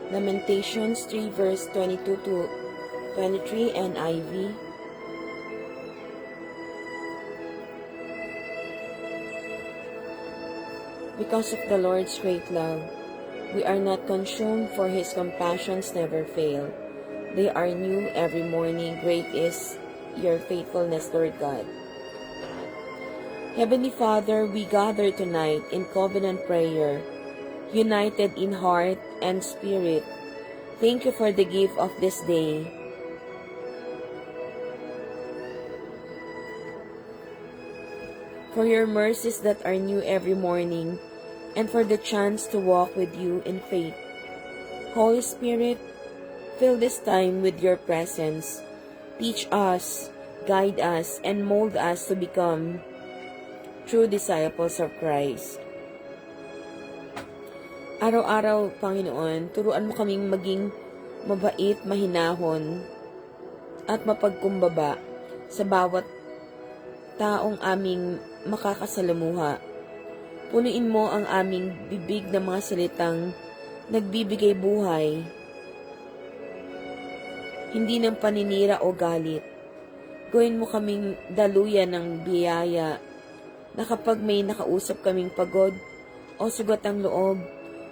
Lamentations 3 verse 22 to 23 NIV. Because of the Lord's great love, we are not consumed, for His compassions never fail. They are new every morning. Great is your faithfulness, Lord God. Heavenly Father, we gather tonight in covenant prayer, united in heart and spirit. Thank you for the gift of this day. For your mercies that are new every morning, and for the chance to walk with you in faith. Holy Spirit, fill this time with your presence. Teach us, guide us, and mold us to become true disciples of Christ. Araw-araw, Panginoon, turuan mo kaming maging mabait, mahinahon, at mapagkumbaba sa bawat taong aming makakasalamuha. Punuin mo ang aming bibig ng mga salitang nagbibigay buhay, hindi ng paninira o galit. Gawin mo kaming daluyan ng biyaya na kapag may nakausap kaming pagod o sugat ang loob,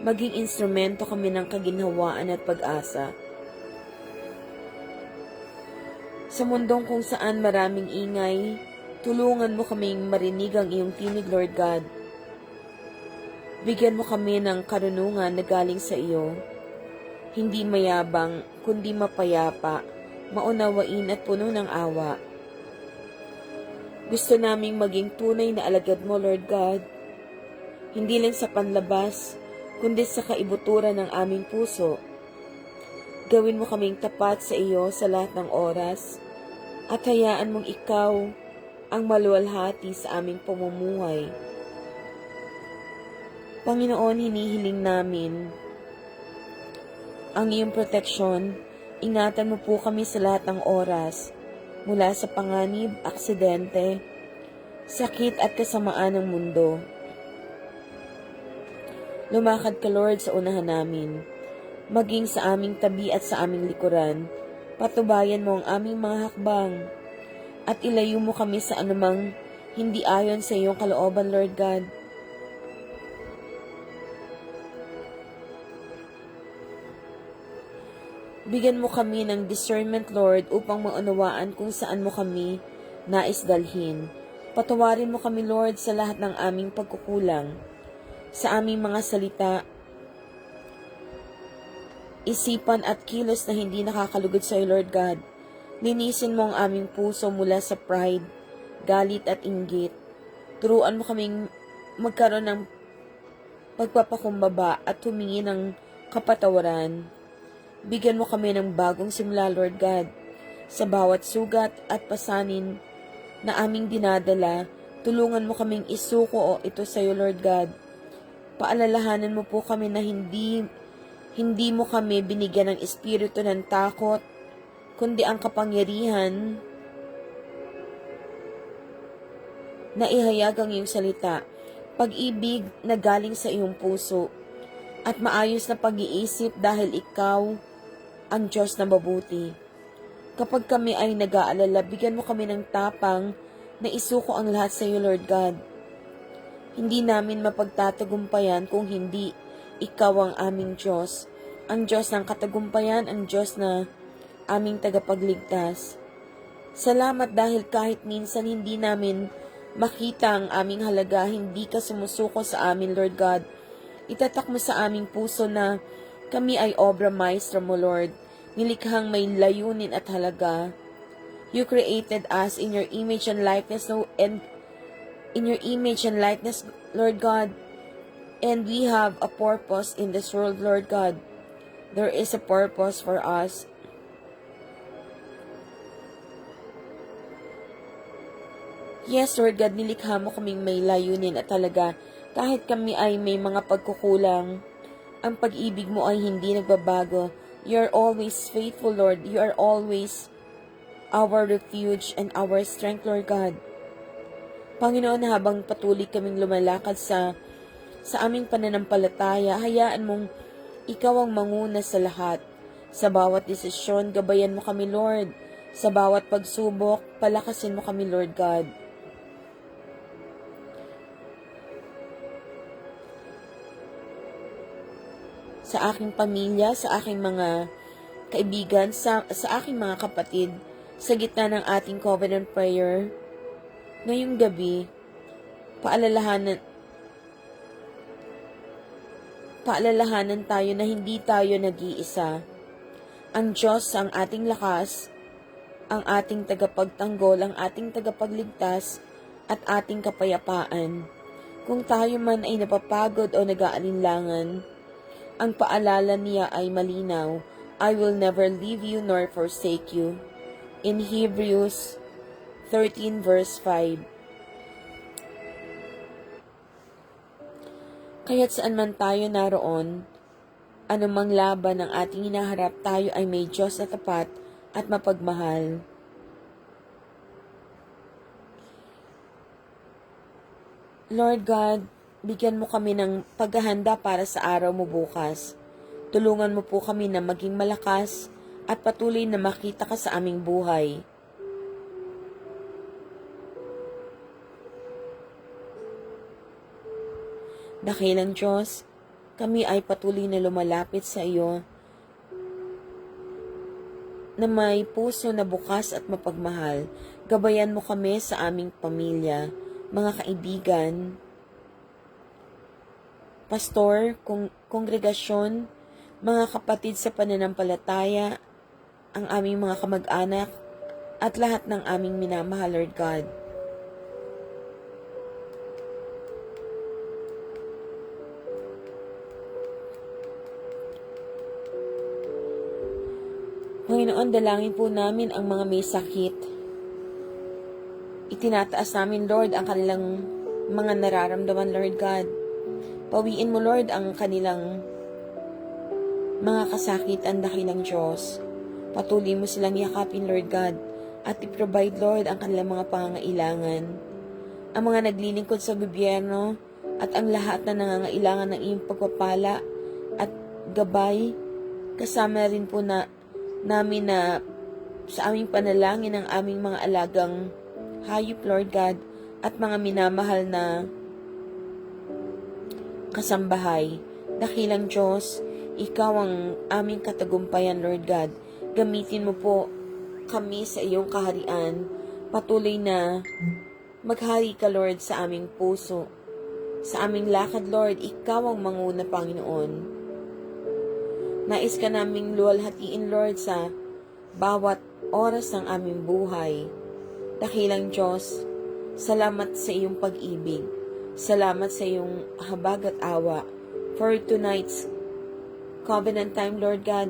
maging instrumento kami ng kaginhawaan at pag-asa. Sa mundong kung saan maraming ingay, tulungan mo kaming marinig ang iyong tinig, Lord God. Bigyan mo kami ng karunungan na galing sa iyo, hindi mayabang, kundi mapayapa, maunawain at puno ng awa. Gusto naming maging tunay na alagad mo, Lord God, hindi lang sa panlabas, kundi sa kaibuturan ng aming puso. Gawin mo kaming tapat sa iyo sa lahat ng oras, at hayaan mong ikaw ang maluwalhati sa aming pamumuhay. Panginoon, hinihiling namin ang iyong proteksyon. Ingatan mo po kami sa lahat ng oras, mula sa panganib, aksidente, sakit at kasamaan ng mundo. Lumakad ka, Lord, sa unahan namin, maging sa aming tabi at sa aming likuran. Patubayan mo ang aming mga hakbang, at ilayo mo kami sa anumang hindi ayon sa iyong kalooban, Lord God. Bigyan mo kami ng discernment, Lord, upang maunawaan kung saan mo kami nais dalhin. Patawarin mo kami, Lord, sa lahat ng aming pagkukulang, sa aming mga salita, isipan at kilos na hindi nakakalugod sa iyo, Lord God. Linisin mo ang aming puso mula sa pride, galit at inggit. Turuan mo kaming magkaroon ng pagpapakumbaba at humingi ng kapatawaran. Bigyan mo kami ng bagong simula, Lord God, sa bawat sugat at pasanin na aming dinadala. Tulungan mo kaming isuko ito sa iyo, Lord God. Paalalahanan mo po kami na hindi mo kami binigyan ng espiritu ng takot, kundi ang kapangyarihan na ihayag ang iyong salita, pag-ibig na galing sa iyong puso, at maayos na pag-iisip dahil ikaw ang Diyos na mabuti. Kapag kami ay nag-aalala, bigyan mo kami ng tapang na isuko ang lahat sa iyo, Lord God. Hindi namin mapagtatagumpayan kung hindi ikaw ang aming Diyos, ang Diyos ng katagumpayan, ang Diyos na aming tagapagligtas. Salamat dahil kahit minsan hindi namin makita ang aming halaga, hindi ka sumusuko sa amin, Lord God. Itatak mo sa aming puso na kami ay obra maestra mo, Lord, nilikhang may layunin at halaga. You created us in your image and likeness, Lord God, and we have a purpose in this world, Lord God. There is a purpose for us. Yes, Lord God, nilikha mo kaming may layunin at talaga. Kahit kami ay may mga pagkukulang, ang pag-ibig mo ay hindi nagbabago. You are always faithful, Lord. You are always our refuge and our strength, Lord God. Panginoon, habang patuloy kaming lumalakad sa aming pananampalataya, hayaan mong Ikaw ang manguna sa lahat. Sa bawat desisyon, gabayan mo kami, Lord. Sa bawat pagsubok, palakasin mo kami, Lord God. Sa aking pamilya, sa aking mga kaibigan, sa aking mga kapatid, sa gitna ng ating covenant prayer, ngayong gabi, paalalahanan tayo na hindi tayo nag-iisa. Ang Diyos ang ating lakas, ang ating tagapagtanggol, ang ating tagapagligtas, at ating kapayapaan. Kung tayo man ay napapagod o nag-aalinlangan, ang paalala niya ay malinaw, I will never leave you nor forsake you. In Hebrews 13 verse 5. Kaya't saan man tayo naroon, anumang laban ang ating hinaharap, tayo ay may Diyos na tapat at mapagmahal. Lord God, bigyan mo kami ng paghahanda para sa araw mo bukas. Tulungan mo po kami na maging malakas at patuloy na makita ka sa aming buhay. Dakilang Diyos, kami ay patuloy na lumalapit sa iyo na may puso na bukas at mapagmahal. Gabayan mo kami sa aming pamilya, mga kaibigan, pastor, kongregasyon, mga kapatid sa pananampalataya, ang aming mga kamag-anak, at lahat ng aming minamahal, Lord God. Panginoon, dalangin po namin ang mga may sakit. Itinataas namin, Lord, ang kanilang mga nararamdaman, Lord God. Pawiin mo, Lord, ang kanilang mga kasakitan, dakilang Diyos. Patuloy mo silang yakapin, Lord God, at i-provide, Lord, ang kanilang mga pangangailangan. Ang mga naglilingkod sa gobyerno at ang lahat na nangangailangan ng iyong pagpapala at gabay, kasama rin po namin na sa aming panalangin ng aming mga alagang hayop, Lord God, at mga minamahal na kasambahay. Dakilang Diyos, ikaw ang aming katagumpayan, Lord God. Gamitin mo po kami sa iyong kaharian. Patuloy na maghari ka, Lord, sa aming puso. Sa aming lakad, Lord, ikaw ang manguna, Panginoon. Nais ka naming luwalhatiin, Lord, sa bawat oras ng aming buhay. Dakilang Diyos, salamat sa iyong pag-ibig. Salamat sa iyong habag at awa for tonight's covenant time, Lord God.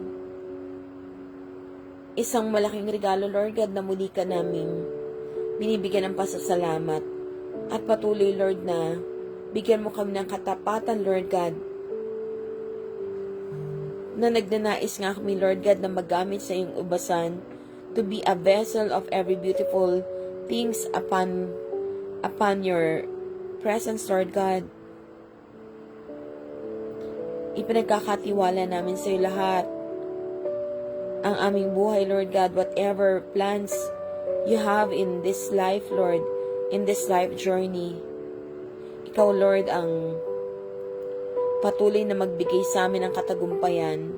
Isang malaking regalo, Lord God, na muli ka naming binibigyan ng pasasalamat. At patuloy, Lord, na bigyan mo kami ng katapatan, Lord God, na nagnanais nga kami, Lord God, na magamit sa iyong ubasan to be a vessel of every beautiful things upon your presence, Lord God. Ipinagkakatiwala namin sa iyo lahat ang aming buhay, Lord God, whatever plans you have in this life, Lord, in this life journey. Ikaw, Lord, ang patuloy na magbigay sa amin ng katagumpayan.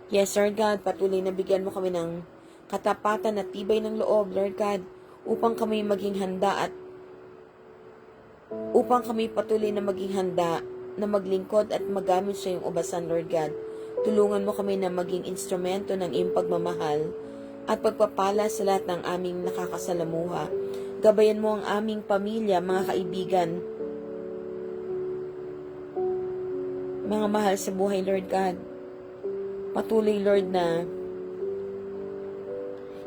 Yes, Lord God, patuloy na bigyan mo kami ng katapatan at tibay ng loob, Lord God, upang kami maging handa at upang kami patuloy na maging handa na maglingkod at magamit sa iyong ubasan, Lord God. Tulungan mo kami na maging instrumento ng iyong pagmamahal at pagpapala sa lahat ng aming nakakasalamuha. Gabayan mo ang aming pamilya, mga kaibigan, mga mahal sa buhay, Lord God. Patuloy, Lord, na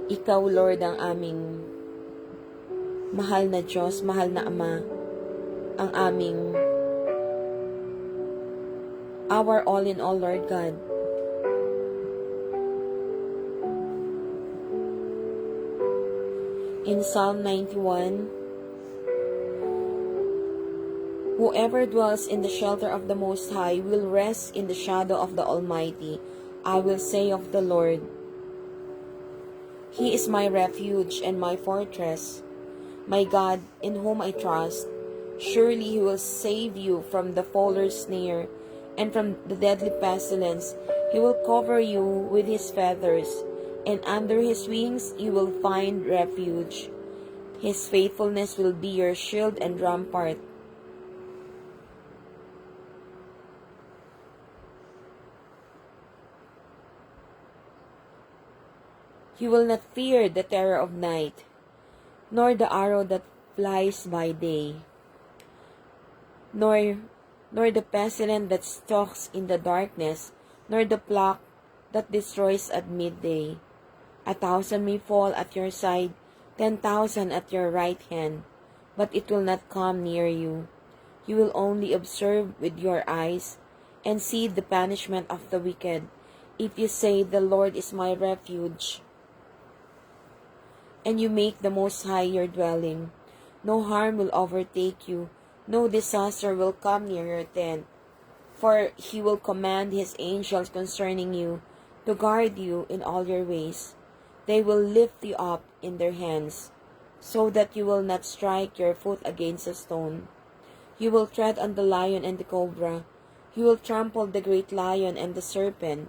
ikaw, Lord, ang aming mahal na Diyos, mahal na Ama, ang aming our all in all, Lord God. In Psalm 91, Whoever dwells in the shelter of the Most High will rest in the shadow of the Almighty. I will say of the Lord, He is my refuge and my fortress, my God, in whom I trust. Surely He will save you from the fowler's snare and from the deadly pestilence. He will cover you with His feathers, and under His wings you will find refuge. His faithfulness will be your shield and rampart. You will not fear the terror of night, nor the arrow that flies by day, nor the pestilence that stalks in the darkness, nor the plague that destroys at midday. 1,000 may fall at your side, 10,000 at your right hand, but it will not come near you. You will only observe with your eyes and see the punishment of the wicked. If you say, "The Lord is my refuge," and you make the Most High your dwelling, no harm will overtake you, no disaster will come near your tent. For He will command His angels concerning you, to guard you in all your ways. They will lift you up in their hands, so that you will not strike your foot against a stone. You will tread on the lion and the cobra. You will trample the great lion and the serpent.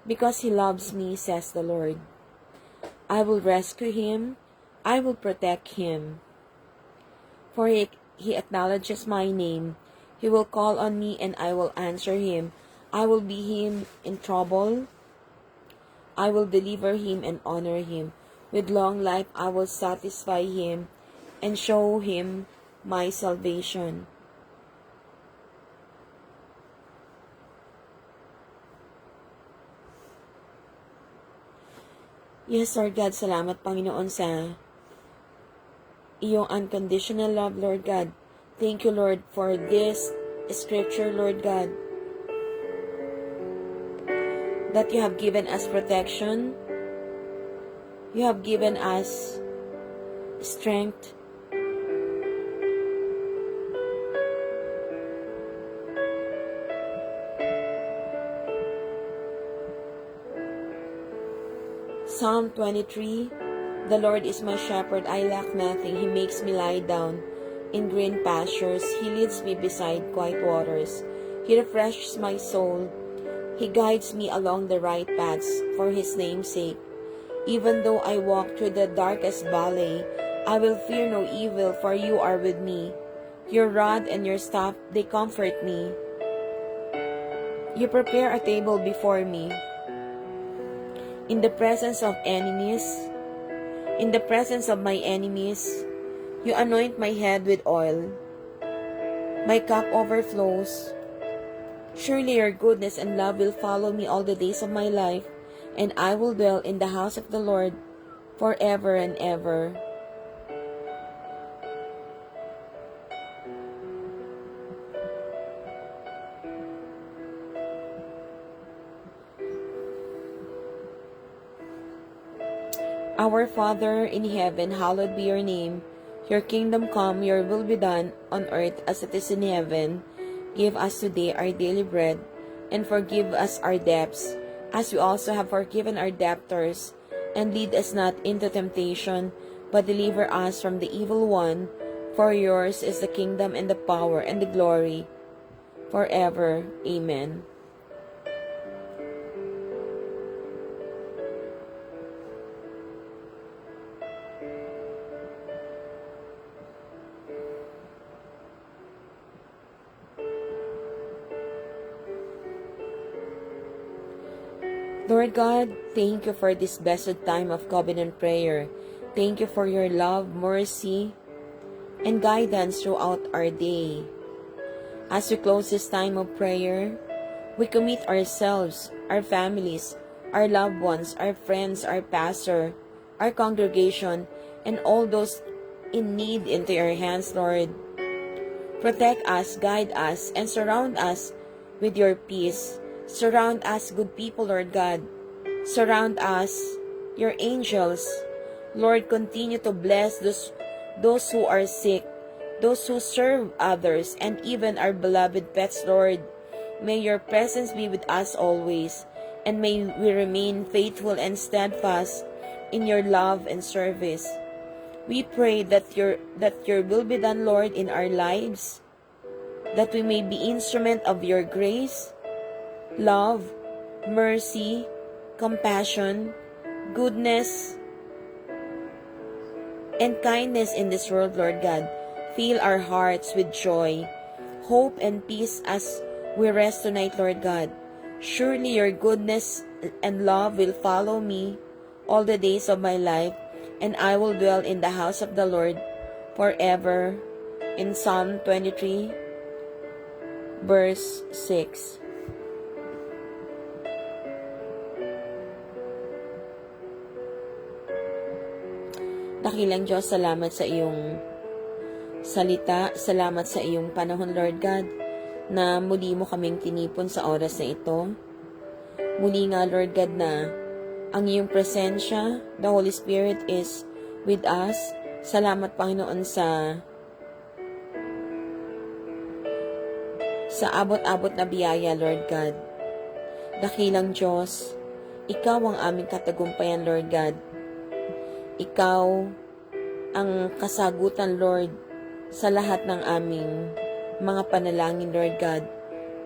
Because He loves me, says the Lord, I will rescue him, I will protect him. For he acknowledges my name. He will call on me and I will answer him. I will be him in trouble. I will deliver him and honor him. With long life I will satisfy him and show him my salvation. Yes, Lord God, salamat Panginoon sa iyong unconditional love, Lord God. Thank you, Lord, for this scripture, Lord God, that you have given us protection, you have given us strength, Psalm 23, the Lord is my shepherd, I lack nothing. He makes me lie down in green pastures. He leads me beside quiet waters. He refreshes my soul. He guides me along the right paths for His name's sake. Even though I walk through the darkest valley, I will fear no evil, for you are with me. Your rod and your staff, they comfort me. You prepare a table before me in the presence of enemies. In the presence of my enemies, you anoint my head with oil. My cup overflows. Surely your goodness and love will follow me all the days of my life, and I will dwell in the house of the Lord forever and ever. Our Father in heaven, hallowed be your name. Your kingdom come, your will be done on earth as it is in heaven. Give us today our daily bread, and forgive us our debts, as we also have forgiven our debtors. And lead us not into temptation, but deliver us from the evil one. For yours is the kingdom and the power and the glory, forever. Amen. Lord God, thank you for this blessed time of covenant prayer. Thank you for your love, mercy, and guidance throughout our day. As we close this time of prayer, we commit ourselves, our families, our loved ones, our friends, our pastor, our congregation, and all those in need into your hands, Lord. Protect us, guide us, and surround us with your peace. Surround us, good people, Lord God. Surround us your angels. Lord, continue to bless those who are sick, those who serve others, and even our beloved pets, Lord. May your presence be with us always, and may we remain faithful and steadfast in your love and service. We pray that your will be done, Lord, in our lives, that we may be instrument of your grace, love, mercy, compassion, goodness, and kindness in this world, Lord God. Fill our hearts with joy, hope, and peace as we rest tonight, Lord God. Surely your goodness and love will follow me all the days of my life, and I will dwell in the house of the Lord forever. In Psalm 23, verse 6. Dakilang Diyos, salamat sa iyong salita, salamat sa iyong panahon, Lord God, na muli mo kaming tinipon sa oras na ito. Muli nga, Lord God, na ang iyong presensya, the Holy Spirit is with us. Salamat, Panginoon, sa abot-abot na biyaya, Lord God. Dakilang Diyos, ikaw ang aming katagumpayan, Lord God. Ikaw ang kasagutan, Lord, sa lahat ng aming mga panalangin, Lord God.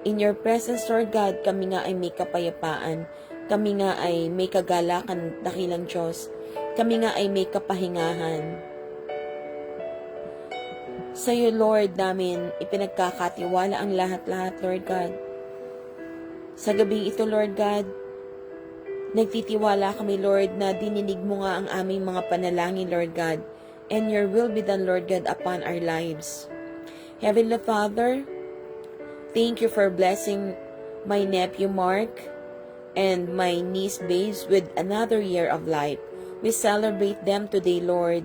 In your presence, Lord God, kami nga ay may kapayapaan. Kami nga ay may kagalakan, dakilang Diyos. Kami nga ay may kapahingahan. Sa iyo, Lord, namin ipinagkakatiwala ang lahat-lahat, Lord God. Sa gabing ito, Lord God, nagtitiwala kami, Lord, na dininig mo nga ang aming mga panalangin, Lord God, and your will be done, Lord God, upon our lives. Heavenly Father, thank you for blessing my nephew Mark and my niece Babes with another year of life. We celebrate them today, Lord,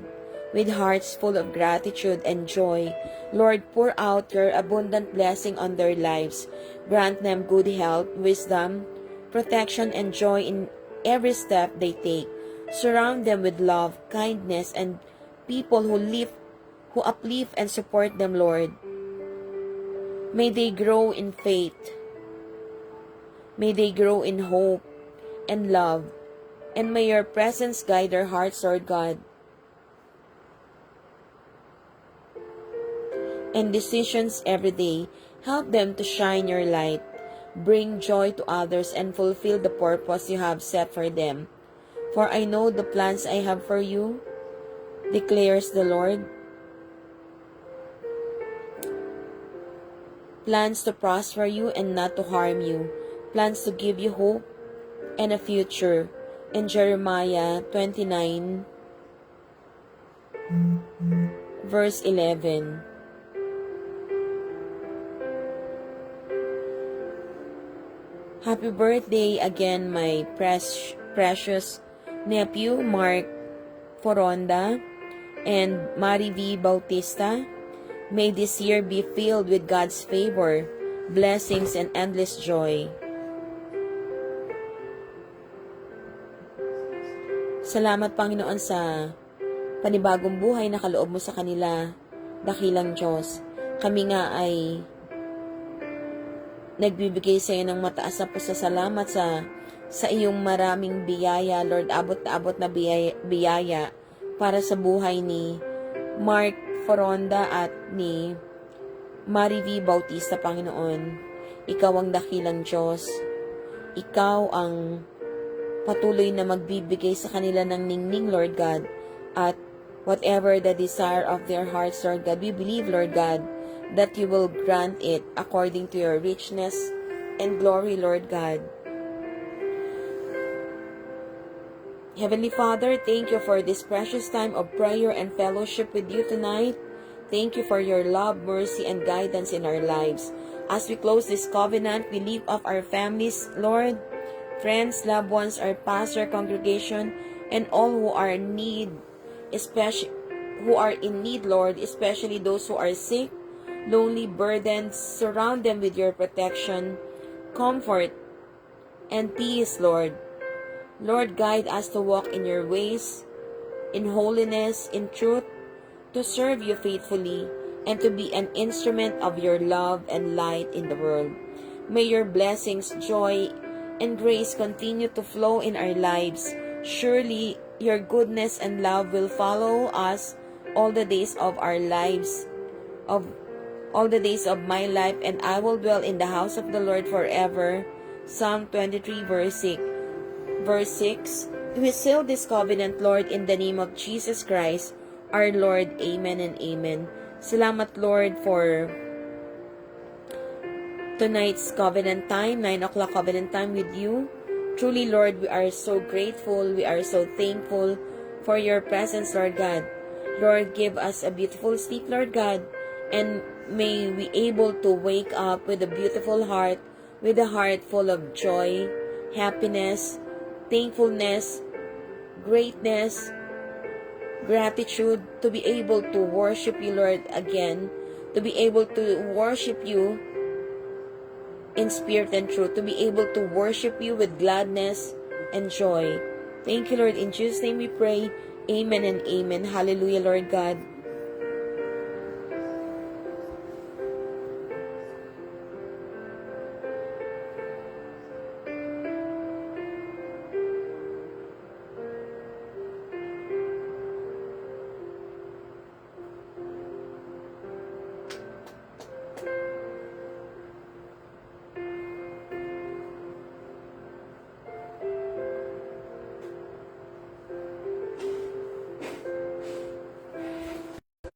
with hearts full of gratitude and joy. Lord, pour out your abundant blessing on their lives. Grant them good health, wisdom, protection, and joy in every step they take. Surround them with love, kindness, and people who uplift and support them, Lord. May they grow in faith. May they grow in hope and love. And may your presence guide their hearts, Lord God, and decisions every day. Help them to shine your light, bring joy to others, and fulfill the purpose you have set for them. For I know the plans I have for you, declares the Lord. Plans to prosper you and not to harm you. Plans to give you hope and a future. In Jeremiah 29, verse 11. Happy birthday again, my precious nephew, Mark Foronda and Mari V. Bautista. May this year be filled with God's favor, blessings, and endless joy. Salamat, Panginoon, sa panibagong buhay na kaloob mo sa kanila, dakilang Diyos. Kami nga ay nagbibigay sa iyo ng mataas na pasasalamat sa iyong maraming biyaya, Lord, abot na abot na biyaya para sa buhay ni Mark Foronda at ni Mari V. Bautista, Panginoon. Ikaw ang dakilang Diyos. Ikaw ang patuloy na magbibigay sa kanila ng ningning, Lord God, at whatever the desire of their hearts, Lord God, we believe, Lord God, that you will grant it according to your richness and glory, Lord God. Heavenly Father, thank you for this precious time of prayer and fellowship with you tonight. Thank you for your love, mercy, and guidance in our lives. As we close this covenant, we lift up our families, Lord, friends, loved ones, our pastor, congregation, and all who are in need, Lord, especially those who are sick, lonely, burdened. Surround them with your protection, comfort, and peace, Lord. Lord, guide us to walk in your ways, in holiness, in truth, to serve you faithfully, and to be an instrument of your love and light in the world. May your blessings, joy, and grace continue to flow in our lives. Surely, your goodness and love will follow us all the days of our lives, of all the days of my life, and I will dwell in the house of the Lord forever. Psalm 23 verse 6. We seal this covenant, Lord, in the name of Jesus Christ, our Lord. Amen and amen. Salamat, Lord, for tonight's covenant time, 9 o'clock covenant time with you. Truly, Lord, we are so grateful, we are so thankful for your presence, Lord God. Lord, give us a beautiful sleep, Lord God, and may we able to wake up with a beautiful heart, with a heart full of joy, happiness, thankfulness, greatness, gratitude, to be able to worship you, Lord, again, to be able to worship you in spirit and truth, to be able to worship you with gladness and joy. Thank you, Lord. In Jesus' name we pray. Amen and amen. Hallelujah, Lord God.